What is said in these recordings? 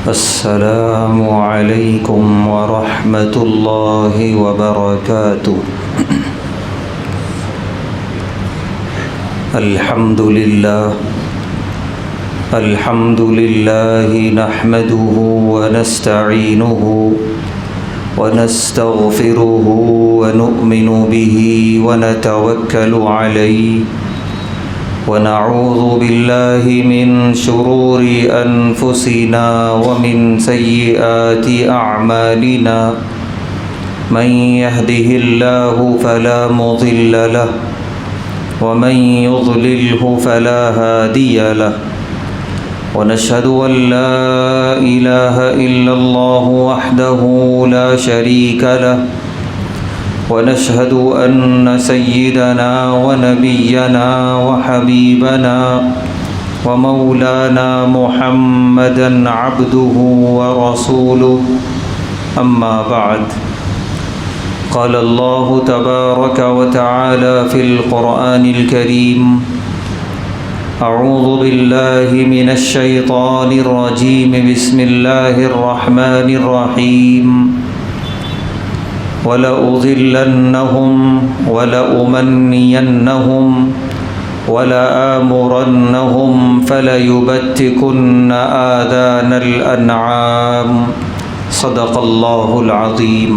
السلام علیکم ورحمۃ اللہ وبرکاتہ۔ الحمد للہ نحمده ونستعینه ونستغفره ونؤمن به ونتوکل علیہ ونعوذ باللہ من شرور انفسنا ومن سیئات اعمالنا من يهده الله فلا مضل له ومن يضلله فلا هادي له ونشهد أن لا إله إلا الله وحده لا شريك له ونشهد أن سيدنا ونبينا وحبيبنا ومولانا محمدا عبده ورسوله أما بعد، قال الله تبارك وتعالى في القرآن الكريم: أعوذ بالله من الشيطان الرجيم، بسم الله الرحمن الرحيم. وَلَأُضِلَّنَّهُمْ وَلَأُمَنِّيَنَّهُمْ وَلَآمُرَنَّهُمْ فَلَيُبَتِّكُنَّ آذَانَ الْأَنْعَامِ. صدق اللہ العظیم۔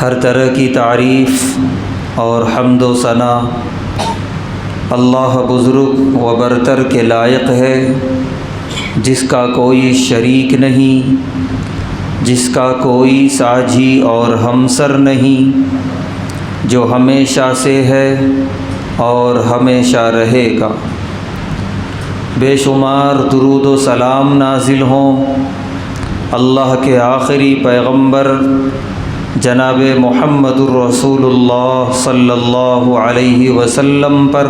ہر طرح کی تعریف اور حمد و ثنا اللہ بزرگ و برتر کے لائق ہے، جس کا کوئی شریک نہیں، جس کا کوئی ساجی اور ہمسر نہیں، جو ہمیشہ سے ہے اور ہمیشہ رہے گا۔ بے شمار درود و سلام نازل ہوں اللہ کے آخری پیغمبر جناب محمد الرسول اللہ صلی اللہ علیہ وسلم پر،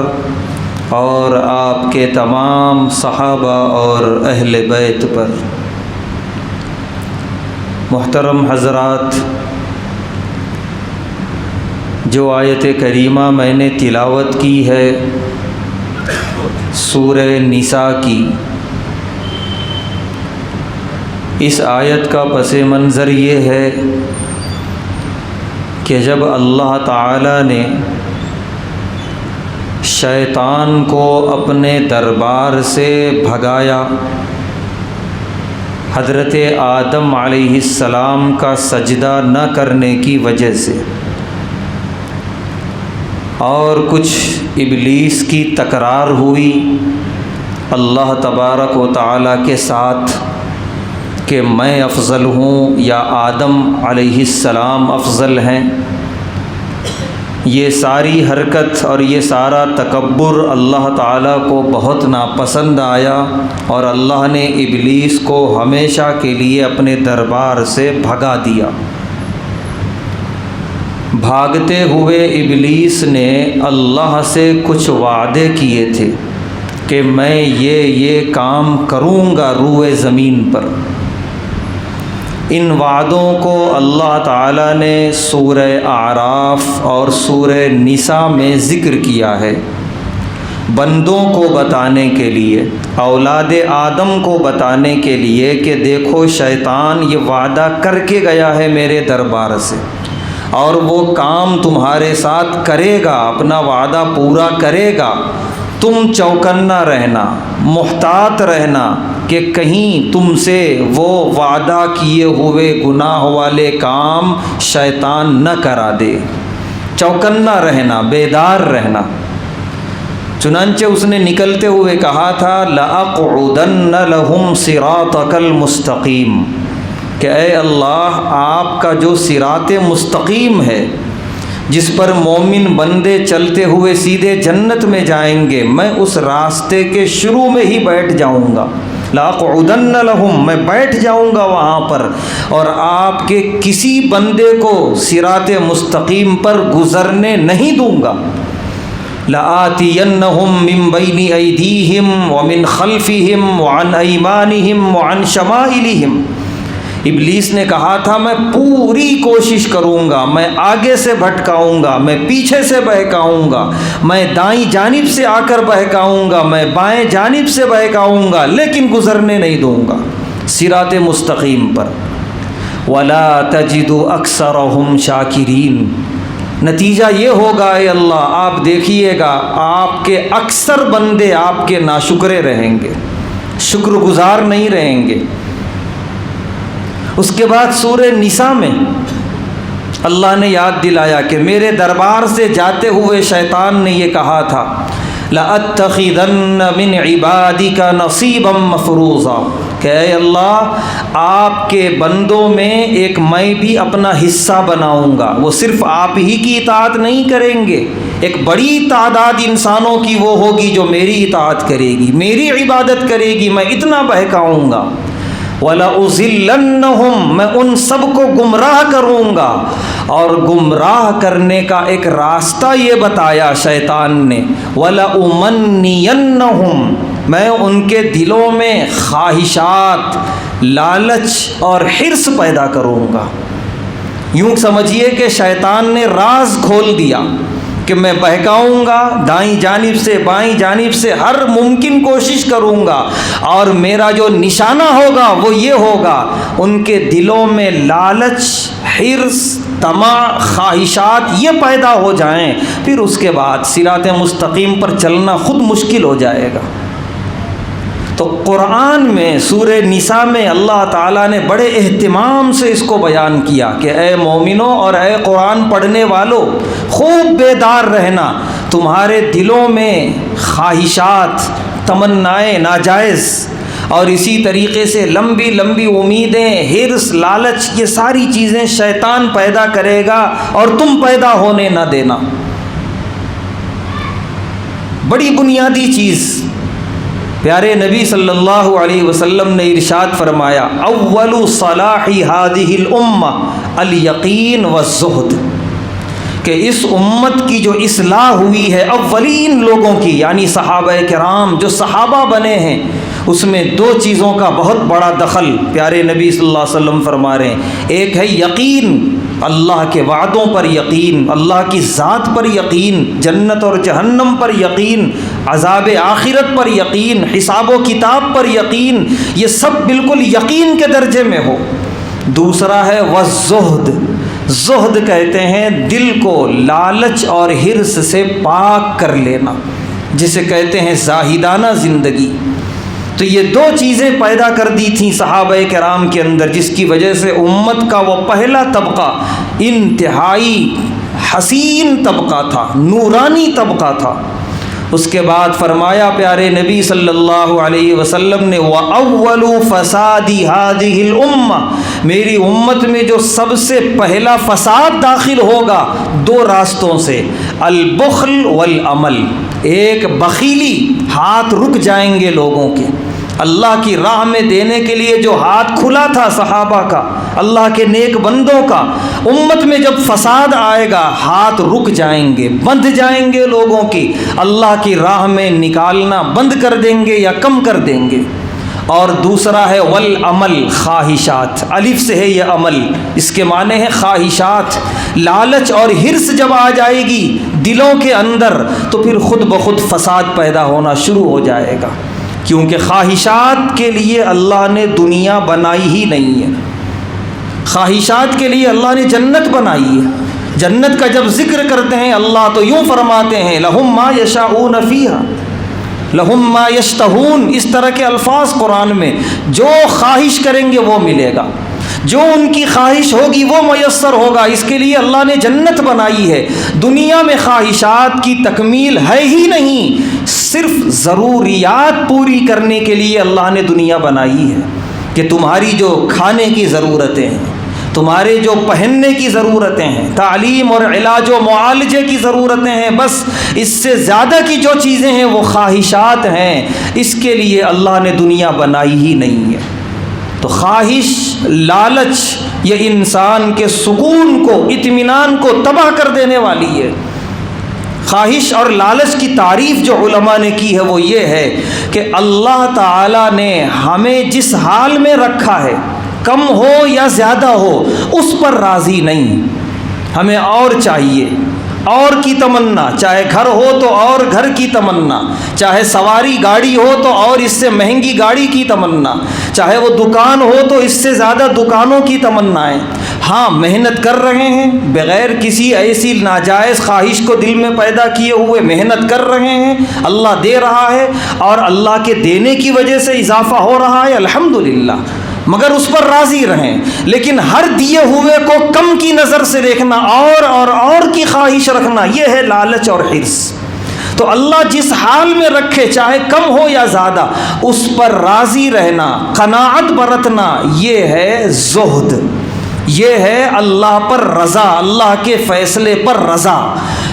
اور آپ کے تمام صحابہ اور اہل بیت پر۔ محترم حضرات، جو آیت کریمہ میں نے تلاوت کی ہے سورہ نساء کی، اس آیت کا پس منظر یہ ہے کہ جب اللہ تعالی نے شیطان کو اپنے دربار سے بھگایا، حضرت آدم علیہ السلام کا سجدہ نہ کرنے کی وجہ سے، اور کچھ ابلیس کی تکرار ہوئی اللہ تبارک و تعالیٰ کے ساتھ کہ میں افضل ہوں یا آدم علیہ السلام افضل ہیں، یہ ساری حرکت اور یہ سارا تکبر اللہ تعالیٰ کو بہت ناپسند آیا، اور اللہ نے ابلیس کو ہمیشہ کے لیے اپنے دربار سے بھگا دیا۔ بھاگتے ہوئے ابلیس نے اللہ سے کچھ وعدے کیے تھے کہ میں یہ کام کروں گا روئے زمین پر۔ ان وعدوں کو اللہ تعالیٰ نے سورہ اعراف اور سورہ نساء میں ذکر کیا ہے، بندوں کو بتانے کے لیے، اولاد آدم کو بتانے کے لیے کہ دیکھو شیطان یہ وعدہ کر کے گیا ہے میرے دربار سے، اور وہ کام تمہارے ساتھ کرے گا، اپنا وعدہ پورا کرے گا۔ تم چوکنا رہنا، محتاط رہنا کہ کہیں تم سے وہ وعدہ کیے ہوئے گناہ والے کام شیطان نہ کرا دے۔ چوکنا رہنا، بیدار رہنا۔ چنانچہ اس نے نکلتے ہوئے کہا تھا لَأَقْعُدَنَّ لَهُمْ صِرَاطَكَ الْمُسْتَقِيمَ، کہ اے اللہ آپ کا جو صراط مستقیم ہے، جس پر مومن بندے چلتے ہوئے سیدھے جنت میں جائیں گے، میں اس راستے کے شروع میں ہی بیٹھ جاؤں گا۔ لَأَقْعُدَنَّ لَهُمْ، میں بیٹھ جاؤں گا وہاں پر، اور آپ کے کسی بندے کو صراط مستقیم پر گزرنے نہیں دوں گا۔ لَآتِيَنَّهُمْ مِنْ بَيْنِ أَيْدِيهِمْ وَمِنْ خَلْفِهِمْ وَعَنْ أَيْمَانِهِمْ وَعَنْ شَمَائِلِهِمْ، ابلیس نے کہا تھا میں پوری کوشش کروں گا، میں آگے سے بھٹکاؤں گا، میں پیچھے سے بہکاؤں گا، میں دائیں جانب سے آ کر بہکاؤں گا، میں بائیں جانب سے بہکاؤں گا، لیکن گزرنے نہیں دوں گا صراط مستقیم پر۔ وَلَا تَجِدُ أَكْثَرَهُمْ شَاكِرِينَ، نتیجہ یہ ہوگا اے اللہ آپ دیکھیے گا آپ کے اکثر بندے آپ کے ناشکرے رہیں گے، شکر گزار نہیں رہیں گے۔ اس کے بعد سورہ نساء میں اللہ نے یاد دلایا کہ میرے دربار سے جاتے ہوئے شیطان نے یہ کہا تھا لَأَتَّخِذَنَّ مِنْ عِبَادِكَ نَصِيبًا مَفْرُوضًا، کہ اے اللہ آپ کے بندوں میں ایک میں بھی اپنا حصہ بناؤں گا۔ وہ صرف آپ ہی کی اطاعت نہیں کریں گے، ایک بڑی تعداد انسانوں کی وہ ہوگی جو میری اطاعت کرے گی، میری عبادت کرے گی، میں اتنا بہکاؤں گا۔ وَلَأُضِلَّنَّهُمْ، میں ان سب کو گمراہ کروں گا، اور گمراہ کرنے کا ایک راستہ یہ بتایا شیطان نے، وَلَأُمَنِّيَنَّهُمْ، میں ان کے دلوں میں خواہشات، لالچ اور حرص پیدا کروں گا۔ یوں سمجھیے کہ شیطان نے راز کھول دیا کہ میں بہکاؤں گا، دائیں جانب سے بائیں جانب سے ہر ممکن کوشش کروں گا، اور میرا جو نشانہ ہوگا وہ یہ ہوگا ان کے دلوں میں لالچ، حرص، طمع، خواہشات یہ پیدا ہو جائیں، پھر اس کے بعد صراط مستقیم پر چلنا خود مشکل ہو جائے گا۔ تو قرآن میں سورہ نساء میں اللہ تعالیٰ نے بڑے اہتمام سے اس کو بیان کیا کہ اے مومنوں اور اے قرآن پڑھنے والوں، خوب بیدار رہنا، تمہارے دلوں میں خواہشات، تمنائیں ناجائز اور اسی طریقے سے لمبی لمبی امیدیں، حرص، لالچ، یہ ساری چیزیں شیطان پیدا کرے گا اور تم پیدا ہونے نہ دینا۔ بڑی بنیادی چیز پیارے نبی صلی اللہ علیہ وسلم نے ارشاد فرمایا اول صلاح هذه الامہ الیقین والزہد، کہ اس امت کی جو اصلاح ہوئی ہے اولین لوگوں کی یعنی صحابہ کرام جو صحابہ بنے ہیں، اس میں دو چیزوں کا بہت بڑا دخل پیارے نبی صلی اللہ علیہ وسلم فرما رہے ہیں۔ ایک ہے یقین، اللہ کے وعدوں پر یقین، اللہ کی ذات پر یقین، جنت اور جہنم پر یقین، عذاب آخرت پر یقین، حساب و کتاب پر یقین، یہ سب بالکل یقین کے درجے میں ہو۔ دوسرا ہے والزہد، زہد کہتے ہیں دل کو لالچ اور حرص سے پاک کر لینا، جسے کہتے ہیں زاہدانہ زندگی۔ تو یہ دو چیزیں پیدا کر دی تھیں صحابہ کرام کے اندر، جس کی وجہ سے امت کا وہ پہلا طبقہ انتہائی حسین طبقہ تھا، نورانی طبقہ تھا۔ اس کے بعد فرمایا پیارے نبی صلی اللہ علیہ وسلم نے وَأَوَّلُ فَسَادِ هَذِهِ الْأُمَّةِ، میری امت میں جو سب سے پہلا فساد داخل ہوگا دو راستوں سے، البخل والعمل، ایک بخیلی، ہاتھ رک جائیں گے لوگوں کے، اللہ کی راہ میں دینے کے لیے جو ہاتھ کھلا تھا صحابہ کا، اللہ کے نیک بندوں کا، امت میں جب فساد آئے گا ہاتھ رک جائیں گے، بندھ جائیں گے لوگوں کی، اللہ کی راہ میں نکالنا بند کر دیں گے یا کم کر دیں گے۔ اور دوسرا ہے والعمل، خواہشات، الف سے ہے یہ عمل، اس کے معنی ہے خواہشات، لالچ اور حرص جب آ جائے گی دلوں کے اندر تو پھر خود بخود فساد پیدا ہونا شروع ہو جائے گا، کیونکہ خواہشات کے لیے اللہ نے دنیا بنائی ہی نہیں ہے، خواہشات کے لیے اللہ نے جنت بنائی ہے۔ جنت کا جب ذکر کرتے ہیں اللہ تو یوں فرماتے ہیں لہم ما یشاؤون فیہا لہم ما یشتہون، اس طرح کے الفاظ قرآن میں، جو خواہش کریں گے وہ ملے گا، جو ان کی خواہش ہوگی وہ میسر ہوگا، اس کے لیے اللہ نے جنت بنائی ہے۔ دنیا میں خواہشات کی تکمیل ہے ہی نہیں، صرف ضروریات پوری کرنے کے لیے اللہ نے دنیا بنائی ہے، کہ تمہاری جو کھانے کی ضرورتیں ہیں، تمہارے جو پہننے کی ضرورتیں ہیں، تعلیم اور علاج و معالجے کی ضرورتیں ہیں، بس اس سے زیادہ کی جو چیزیں ہیں وہ خواہشات ہیں، اس کے لیے اللہ نے دنیا بنائی ہی نہیں ہے۔ تو خواہش، لالچ یہ انسان کے سکون کو، اطمینان کو تباہ کر دینے والی ہے۔ خواہش اور لالچ کی تعریف جو علماء نے کی ہے وہ یہ ہے کہ اللہ تعالیٰ نے ہمیں جس حال میں رکھا ہے، کم ہو یا زیادہ ہو اس پر راضی نہیں، ہمیں اور چاہیے، اور کی تمنا، چاہے گھر ہو تو اور گھر کی تمنا، چاہے سواری گاڑی ہو تو اور اس سے مہنگی گاڑی کی تمنا، چاہے وہ دکان ہو تو اس سے زیادہ دکانوں کی تمنائیں۔ ہاں محنت کر رہے ہیں بغیر کسی ایسی ناجائز خواہش کو دل میں پیدا کیے ہوئے، محنت کر رہے ہیں، اللہ دے رہا ہے اور اللہ کے دینے کی وجہ سے اضافہ ہو رہا ہے، الحمدللہ، مگر اس پر راضی رہیں۔ لیکن ہر دیے ہوئے کو کم کی نظر سے دیکھنا اور کی خواہش رکھنا، یہ ہے لالچ اور حرص۔ تو اللہ جس حال میں رکھے چاہے کم ہو یا زیادہ اس پر راضی رہنا، قناعت برتنا، یہ ہے زہد، یہ ہے اللہ پر رضا، اللہ کے فیصلے پر رضا۔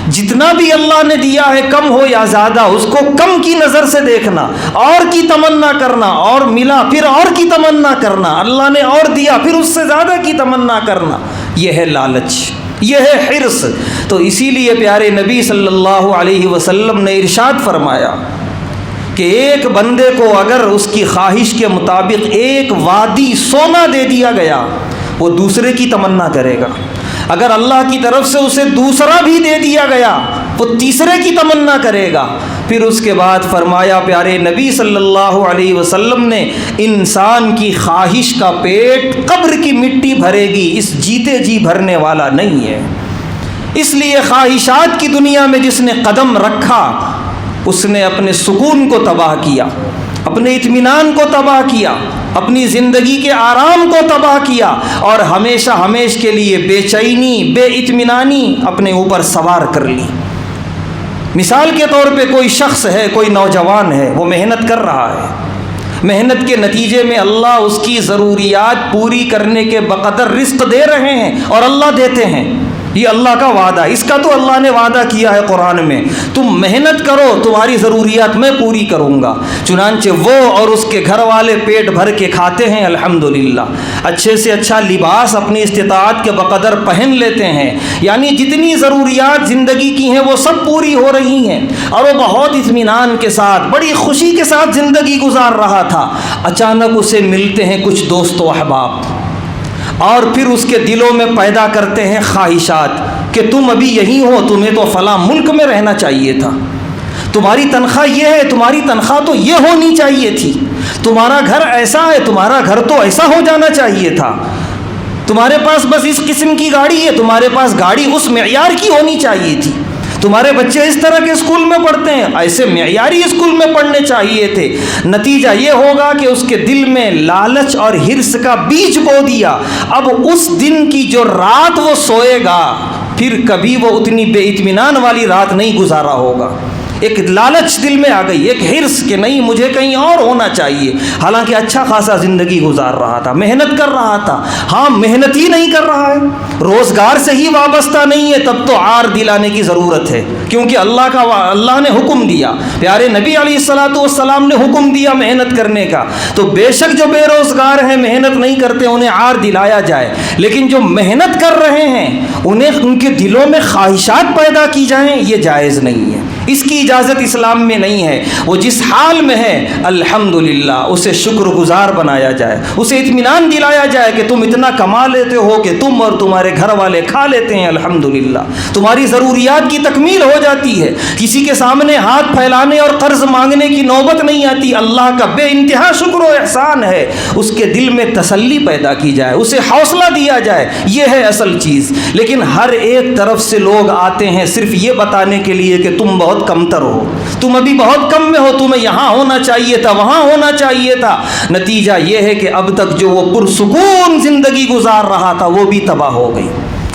جتنا بھی اللہ نے دیا ہے کم ہو یا زیادہ اس کو کم کی نظر سے دیکھنا، اور کی تمنا کرنا، اور ملا پھر اور کی تمنا کرنا، اللہ نے اور دیا پھر اس سے زیادہ کی تمنا کرنا، یہ ہے لالچ، یہ ہے حرص۔ تو اسی لیے پیارے نبی صلی اللہ علیہ وسلم نے ارشاد فرمایا کہ ایک بندے کو اگر اس کی خواہش کے مطابق ایک وادی سونا دے دیا گیا وہ دوسرے کی تمنا کرے گا، اگر اللہ کی طرف سے اسے دوسرا بھی دے دیا گیا وہ تیسرے کی تمنا کرے گا۔ پھر اس کے بعد فرمایا پیارے نبی صلی اللہ علیہ وسلم نے، انسان کی خواہش کا پیٹ قبر کی مٹی بھرے گی، اس جیتے جی بھرنے والا نہیں ہے۔ اس لیے خواہشات کی دنیا میں جس نے قدم رکھا اس نے اپنے سکون کو تباہ کیا، اپنے اطمینان کو تباہ کیا، اپنی زندگی کے آرام کو تباہ کیا، اور ہمیشہ ہمیشہ کے لیے بے چینی، بے اطمینانی اپنے اوپر سوار کر لی۔ مثال کے طور پہ کوئی شخص ہے، کوئی نوجوان ہے، وہ محنت کر رہا ہے، محنت کے نتیجے میں اللہ اس کی ضروریات پوری کرنے کے بقدر رزق دے رہے ہیں، اور اللہ دیتے ہیں، یہ اللہ کا وعدہ ہے، اس کا تو اللہ نے وعدہ کیا ہے قرآن میں، تم محنت کرو تمہاری ضروریات میں پوری کروں گا۔ چنانچہ وہ اور اس کے گھر والے پیٹ بھر کے کھاتے ہیں الحمدللہ، اچھے سے اچھا لباس اپنی استطاعت کے بقدر پہن لیتے ہیں، یعنی جتنی ضروریات زندگی کی ہیں وہ سب پوری ہو رہی ہیں، اور وہ بہت اطمینان کے ساتھ بڑی خوشی کے ساتھ زندگی گزار رہا تھا۔ اچانک اسے ملتے ہیں کچھ دوست و احباب، اور پھر اس کے دلوں میں پیدا کرتے ہیں خواہشات کہ تم ابھی یہی ہو، تمہیں تو فلاں ملک میں رہنا چاہیے تھا، تمہاری تنخواہ یہ ہے، تمہاری تنخواہ تو یہ ہونی چاہیے تھی، تمہارا گھر ایسا ہے، تمہارا گھر تو ایسا ہو جانا چاہیے تھا، تمہارے پاس بس اس قسم کی گاڑی ہے، تمہارے پاس گاڑی اس معیار کی ہونی چاہیے تھی، تمہارے بچے اس طرح کے اسکول میں پڑھتے ہیں، ایسے معیاری اسکول میں پڑھنے چاہیے تھے۔ نتیجہ یہ ہوگا کہ اس کے دل میں لالچ اور حرص کا بیج بو دیا، اب اس دن کی جو رات وہ سوئے گا پھر کبھی وہ اتنی بے اطمینان والی رات نہیں گزارا ہوگا۔ ایک لالچ دل میں آ گئی، ایک حرص کہ نہیں مجھے کہیں اور ہونا چاہیے، حالانکہ اچھا خاصا زندگی گزار رہا تھا، محنت کر رہا تھا، ہاں محنت ہی نہیں کر رہا ہے، روزگار سے ہی وابستہ نہیں ہے، تب تو عار دلانے کی ضرورت ہے، کیونکہ اللہ نے حکم دیا، پیارے نبی علیہ السلام نے حکم دیا محنت کرنے کا، تو بے شک جو بے روزگار ہیں محنت نہیں کرتے انہیں عار دلایا جائے، لیکن جو محنت کر رہے ہیں انہیں ان کے دلوں میں خواہشات پیدا کی جائیں، یہ جائز نہیں ہے، اس کی اجازت اسلام میں نہیں ہے۔ وہ جس حال میں ہے الحمدللہ اسے شکر گزار بنایا جائے، اسے اطمینان دلایا جائے کہ تم اتنا کما لیتے ہو کہ تم اور تمہارے گھر والے کھا لیتے ہیں، الحمدللہ تمہاری ضروریات کی تکمیل ہو جاتی ہے، کسی کے سامنے ہاتھ پھیلانے اور قرض مانگنے کی نوبت نہیں آتی، اللہ کا بے انتہا شکر و احسان ہے، اس کے دل میں تسلی پیدا کی جائے، اسے حوصلہ دیا جائے، یہ ہے اصل چیز۔ لیکن ہر ایک طرف سے لوگ آتے ہیں صرف یہ بتانے کے لیے کہ تم بہت کمتر ہو، تم ابھی بہت کم میں ہو، تمہیں یہاں ہونا چاہیے تھا، وہاں ہونا چاہیے تھا، نتیجہ یہ ہے کہ اب تک جو وہ پرسکون زندگی گزار رہا تھا وہ بھی تباہ ہو گئی،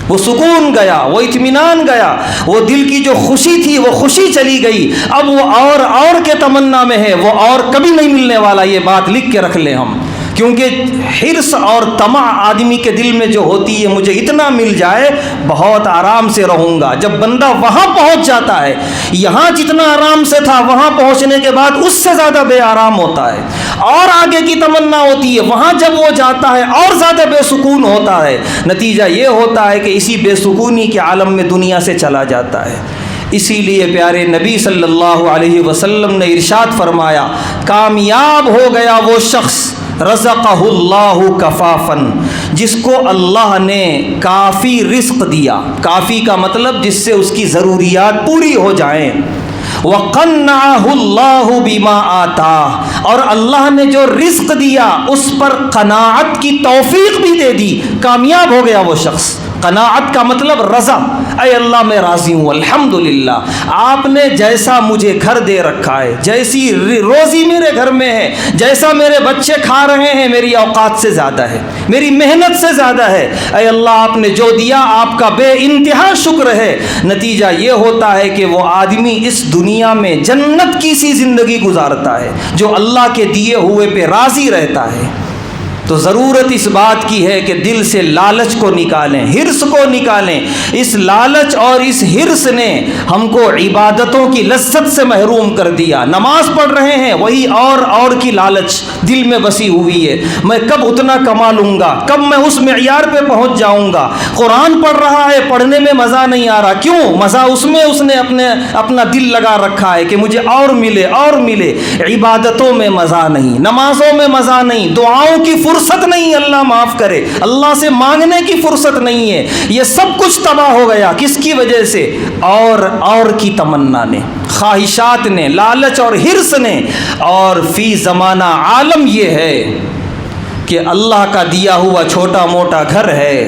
وہ سکون گیا، وہ اطمینان گیا، وہ دل کی جو خوشی تھی وہ خوشی چلی گئی، اب وہ اور کے تمنا میں ہے، وہ اور کبھی نہیں ملنے والا، یہ بات لکھ کے رکھ لیں ہم، کیونکہ حرص اور طمع آدمی کے دل میں جو ہوتی ہے مجھے اتنا مل جائے بہت آرام سے رہوں گا، جب بندہ وہاں پہنچ جاتا ہے، یہاں جتنا آرام سے تھا وہاں پہنچنے کے بعد اس سے زیادہ بے آرام ہوتا ہے، اور آگے کی تمنا ہوتی ہے، وہاں جب وہ جاتا ہے اور زیادہ بے سکون ہوتا ہے، نتیجہ یہ ہوتا ہے کہ اسی بے سکونی کے عالم میں دنیا سے چلا جاتا ہے۔ اسی لیے پیارے نبی صلی اللہ علیہ وسلم نے ارشاد فرمایا، کامیاب ہو گیا وہ شخص رزقہ اللہ کفافن، جس کو اللہ نے کافی رزق دیا، کافی کا مطلب جس سے اس کی ضروریات پوری ہو جائیں، وقنعہ اللہ بما آتاہ، اور اللہ نے جو رزق دیا اس پر قناعت کی توفیق بھی دے دی، کامیاب ہو گیا وہ شخص۔ قناعت کا مطلب رضا، اے اللہ میں راضی ہوں الحمدللہ، آپ نے جیسا مجھے گھر دے رکھا ہے، جیسی روزی میرے گھر میں ہے، جیسا میرے بچے کھا رہے ہیں، میری اوقات سے زیادہ ہے، میری محنت سے زیادہ ہے، اے اللہ آپ نے جو دیا آپ کا بے انتہا شکر ہے۔ نتیجہ یہ ہوتا ہے کہ وہ آدمی اس دنیا میں جنت کی سی زندگی گزارتا ہے جو اللہ کے دیے ہوئے پہ راضی رہتا ہے۔ تو ضرورت اس بات کی ہے کہ دل سے لالچ کو نکالیں، حرص کو نکالیں۔ اس لالچ اور اس حرص نے ہم کو عبادتوں کی لذت سے محروم کر دیا۔ نماز پڑھ رہے ہیں، وہی اور کی لالچ دل میں بسی ہوئی ہے، میں کب اتنا کما لوں گا، کب میں اس معیار پہ پہنچ جاؤں گا۔ قرآن پڑھ رہا ہے، پڑھنے میں مزہ نہیں آ رہا، کیوں؟ مزہ اس میں اس نے اپنا دل لگا رکھا ہے کہ مجھے اور ملے اور ملے۔ عبادتوں میں مزہ نہیں، نمازوں میں مزہ نہیں، دعاؤں کی فرصت نہیں، اللہ معاف کرے، اللہ سے مانگنے کی فرصت نہیں ہے۔ یہ سب کچھ تباہ ہو گیا، کس کی وجہ سے؟ اور کی تمنا نے، خواہشات نے، لالچ اور حرص نے۔ اور فی زمانہ عالم یہ ہے کہ اللہ کا دیا ہوا چھوٹا موٹا گھر ہے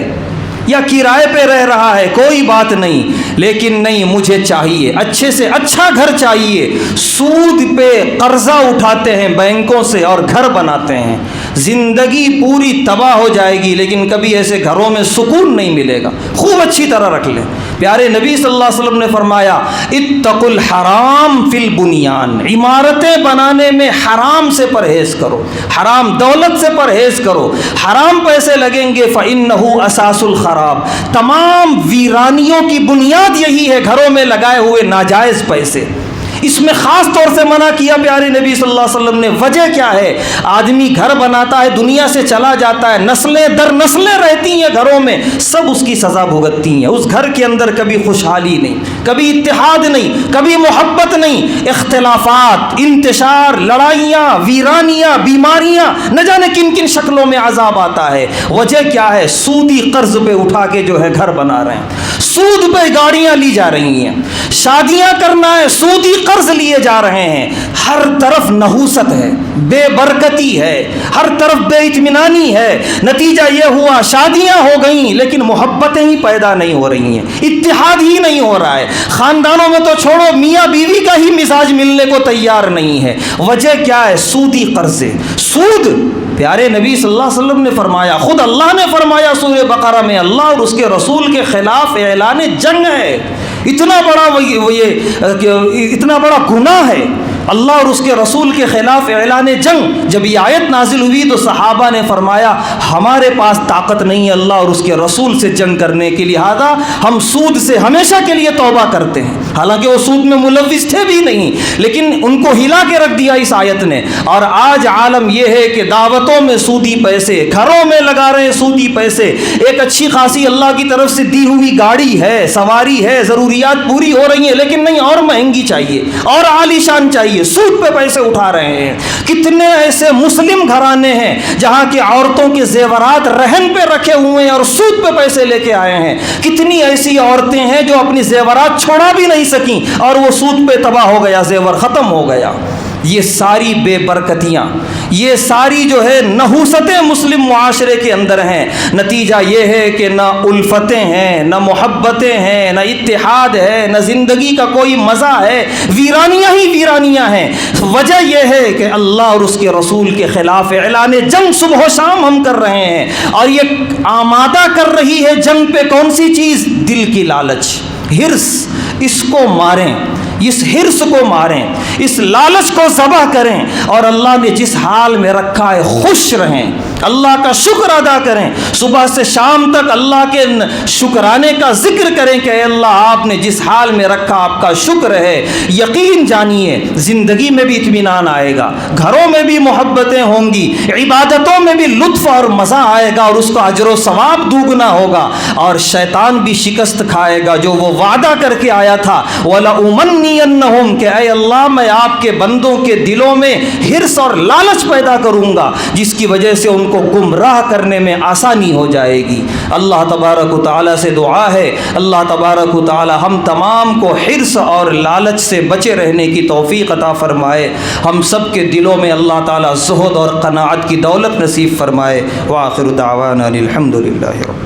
یا کرائے پہ رہ رہا ہے، کوئی بات نہیں، لیکن نہیں، مجھے چاہیے اچھے سے اچھا گھر چاہیے۔ سود پہ قرضہ اٹھاتے ہیں بینکوں سے اور گھر بناتے ہیں، زندگی پوری تباہ ہو جائے گی، لیکن کبھی ایسے گھروں میں سکون نہیں ملے گا۔ خوب اچھی طرح رکھ لیں، پیارے نبی صلی اللہ علیہ وسلم نے فرمایا اتقوا الحرام فی البنیان، عمارتیں بنانے میں حرام سے پرہیز کرو، حرام دولت سے پرہیز کرو، حرام پیسے لگیں گے فإنہ اساس الخراب، تمام ویرانیوں کی بنیاد یہی ہے، گھروں میں لگائے ہوئے ناجائز پیسے۔ اس میں خاص طور سے منع کیا پیارے نبی صلی اللہ علیہ وسلم نے۔ وجہ کیا ہے؟ آدمی گھر بناتا ہے، دنیا سے چلا جاتا ہے، نسلیں در نسلیں رہتی ہیں گھروں میں، سب اس کی سزا بھگتتی ہیں۔ اس گھر کے اندر کبھی خوشحالی نہیں، کبھی اتحاد نہیں، کبھی محبت نہیں، اختلافات، انتشار، لڑائیاں، ویرانیاں، بیماریاں، نہ جانے کن کن شکلوں میں عذاب آتا ہے۔ وجہ کیا ہے؟ سودی قرض پہ اٹھا کے جو ہے گھر بنا رہے ہیں، سود پہ گاڑیاں لی جا رہی ہیں، شادیاں کرنا ہے، سودی قرض لیے جا رہے ہیں، ہر طرف نحوست ہے، بے برکتی ہے، ہر طرف بے اطمینانی ہے۔ نتیجہ یہ ہوا شادیاں ہو گئیں لیکن محبتیں ہی پیدا نہیں ہو رہی ہیں، اتحاد ہی نہیں ہو رہا ہے، خاندانوں میں تو چھوڑو، میاں بیوی کا ہی مزاج ملنے کو تیار نہیں ہے۔ وجہ کیا ہے؟ سودی قرضے۔ سود پیارے نبی صلی اللہ علیہ وسلم نے فرمایا، خود اللہ نے فرمایا سورہ بقرہ میں، اللہ اور اس کے رسول کے خلاف اعلان جنگ ہے۔ اتنا بڑا گناہ ہے، اللہ اور اس کے رسول کے خلاف اعلان جنگ۔ جب یہ آیت نازل ہوئی تو صحابہ نے فرمایا ہمارے پاس طاقت نہیں ہے اللہ اور اس کے رسول سے جنگ کرنے کے، لہذا ہم سود سے ہمیشہ کے لیے توبہ کرتے ہیں۔ حالانکہ وہ سود میں ملوث تھے بھی نہیں، لیکن ان کو ہلا کے رکھ دیا اس آیت نے۔ اور آج عالم یہ ہے کہ دعوتوں میں سودی پیسے، گھروں میں لگا رہے ہیں سودی پیسے۔ ایک اچھی خاصی اللہ کی طرف سے دی ہوئی گاڑی ہے، سواری ہے، ضروریات پوری ہو رہی ہیں، لیکن نہیں، اور مہنگی چاہیے، اور عالی شان چاہیے، سود پہ پیسے اٹھا رہے ہیں۔ کتنے ایسے مسلم گھرانے ہیں جہاں کی عورتوں کے زیورات رہن پہ رکھے ہوئے ہیں اور سود پہ پیسے لے کے آئے ہیں۔ کتنی ایسی عورتیں ہیں جو اپنی زیورات چھوڑا بھی نہیں سکیں اور وہ سود پہ تباہ ہو گیا، زیور ختم ہو گیا۔ یہ ساری بے برکتیاں، یہ ساری جو ہے نحوستیں مسلم معاشرے کے اندر ہیں۔ نتیجہ یہ ہے کہ نہ الفتیں ہیں، نہ محبتیں ہیں، نہ اتحاد ہے، نہ زندگی کا کوئی مزہ ہے، ویرانیاں ہی ویرانیاں ہیں۔ وجہ یہ ہے کہ اللہ اور اس کے رسول کے خلاف اعلان جنگ صبح و شام ہم کر رہے ہیں، اور یہ آمادہ کر رہی ہے جنگ پہ کون سی چیز؟ دل کی لالچ، حرص۔ اس کو ماریں، اس حرص کو ماریں، اس لالچ کو ذبح کریں، اور اللہ نے جس حال میں رکھا ہے خوش رہیں۔ اللہ کا شکر ادا کریں، صبح سے شام تک اللہ کے شکرانے کا ذکر کریں کہ اے اللہ آپ نے جس حال میں رکھا آپ کا شکر ہے۔ یقین جانیے زندگی میں بھی اطمینان آئے گا، گھروں میں بھی محبتیں ہوں گی، عبادتوں میں بھی لطف اور مزہ آئے گا، اور اس کا اجر و ثواب دوگنا ہوگا، اور شیطان بھی شکست کھائے گا جو وہ وعدہ کر کے آیا تھا وَلَأُمَنِّيَنَّهُمْ کہ اے اللہ میں آپ کے بندوں کے دلوں میں حرص اور لالچ پیدا کروں گا، جس کی وجہ سے ان کو گمراہ کرنے میں آسانی ہو جائے گی۔ اللہ تبارک و تعالیٰ سے دعا ہے اللہ تبارک و تعالیٰ ہم تمام کو حرص اور لالچ سے بچے رہنے کی توفیق عطا فرمائے، ہم سب کے دلوں میں اللہ تعالیٰ زہد اور قناعت کی دولت نصیب فرمائے۔ وآخر دعوانا الحمد للہ رب